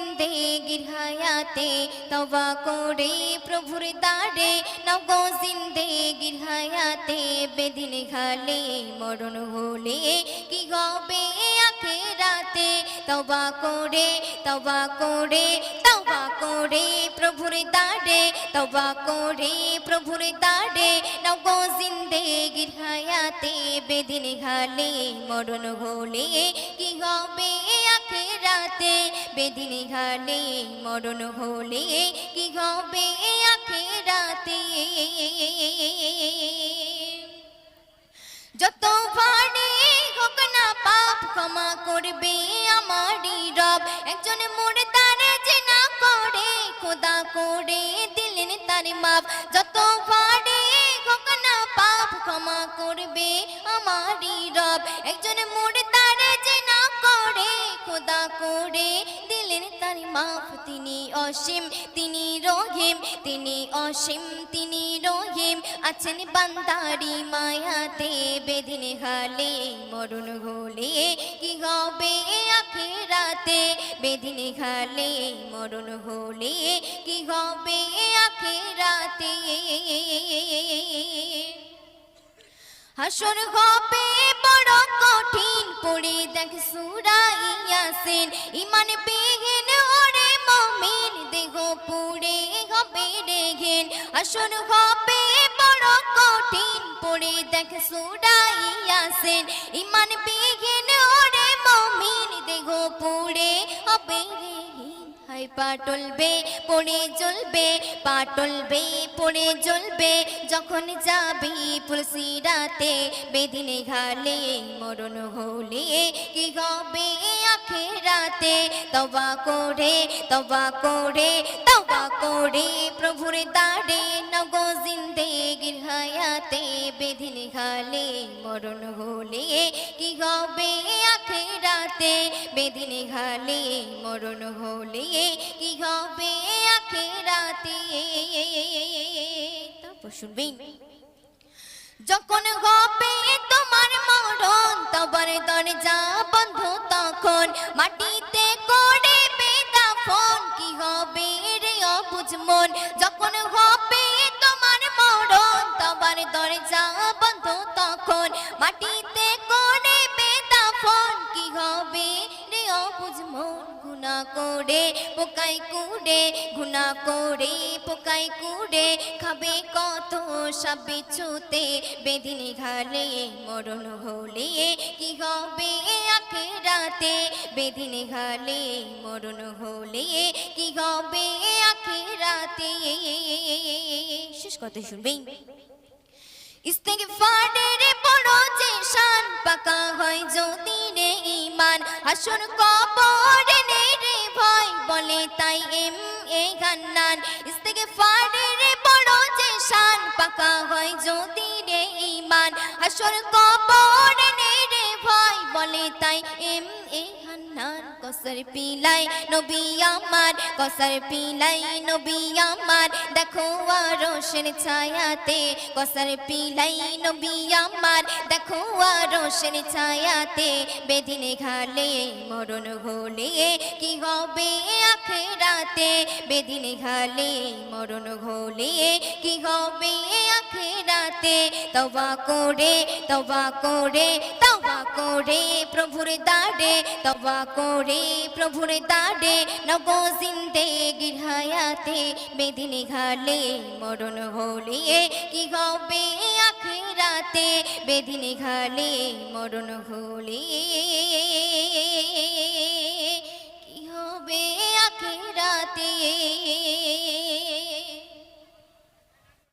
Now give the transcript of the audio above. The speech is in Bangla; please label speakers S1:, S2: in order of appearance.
S1: জিন্দেগির হায়াতে তওবা করে প্রভুর দারে নাও গো জিন্দেগির হায়াতে বেদিন খালে মরণ হলে কি হবে আখিরাতে তওবা করে তওবা করে তওবা করে প্রভুর দারে তওবা করে প্রভুর দারে নাও গো জিন্দেগির হায়াতে বেদিন খালে মরণ হলে কি হবে আখিরাতে বেদিন খালে মরণ হলে কি হবে আখিরাতে যত ভারী হোক না পাপ ক্ষমা করবে আমারই রব একজন মুর্দার যে না করে খোদা করে দিলেন তার মাপ যত ভারী হোক না পাপ ক্ষমা করবে আমারই রব একজন মুর্দার যে না করে খোদা করে দিলেন তার মাপ তিনি অসীম তিনি রহিম তিনি অসীম তিনি রহিম আছেন বান্দারি মায়াতে বেদিন খালে মরণ হলে কি হবে আখিরাতে বেদিন খালে মরণ হলে কি হবে আখিরাতে হাসর হবে বড় কঠিন পড়ে দেখ সূরা ইয়াসিন ঈমান বিহীন ওরে মুমিন দেহ পুড়ে হবে রেঘিন হাসর হবে বড় কঠিন পড়ে দেখ সূরা ইয়াসিন ঈমান বিহীন ওরে মুমিন দেহ পুড়ে হবে রেঘিন হায় পাটলবে পড়ে জ্বলবে পাটলবে পড়ে জ্বলবে যখন যাবি ফুলসিরাতে বেদিন খালে মরণ হলে কি হবে আখিরাতে তওবা করে তওবা করে তওবা করে প্রভুর দারে নাও গো জিন্দেগির হায়াতে বেদিন খালে মরণ হলে কি হবে আখিরাতে বেদিন খালে মরণ হলে কি হবে আখিরাতে তারপর শুনবেন যখন হবে তোমার মরণ তবার দরজা বন্ধ তখন মাটিতে করে বেদাফন কি হবে রে অবুঝ মন যখন হবে তোমার মরণ তবার দরজা বন্ধ তখন মাটিতে করে বেদাফন কি হবে রে অবুঝ মন গুনাহ করে পোকাই কুড়ে গুনাহ করে পোকাই কুড়ে খাবে কত সাবে ছুতে বেদিন খালে মরণ হলে কি হবে আখিরাতে বেদিন খালে মরণ হলে কি হবে আখিরাতে শেষ কথা শুনবেন ইস্তিগফারের বড় যে শান পাকা হয় যদি রে ঈমান হাসর কবরে নেই রে ভয় বলে তাই এ গান্নান ইস্তিগফারের বড় যে শান পাকা হয় যদি রে ঈমান হাসর কবরে নেই রে ভয় বলে তাই এ হান্নান কসর পিলাই নবী আমার কসর পিলাই নবী আমার দেখো আরশের ছায়াতে কসর পিলাই নবী আমার দেখো আরশের ছায়াতে বেদিন খালে মরণ হলে কি হবে আখিরাতে বেদিন খালে মরণ হলে কি হবে আখিরাতে তওবা করে তওবা করে তওবা করে প্রভুর দারে তওবা করে প্রভুর দারে নাও গো জিন্দেগির হায়াতে বেদিন খালে মরণ হলে কি হবে আখিরাতে বেদিন খালে মরণ হলে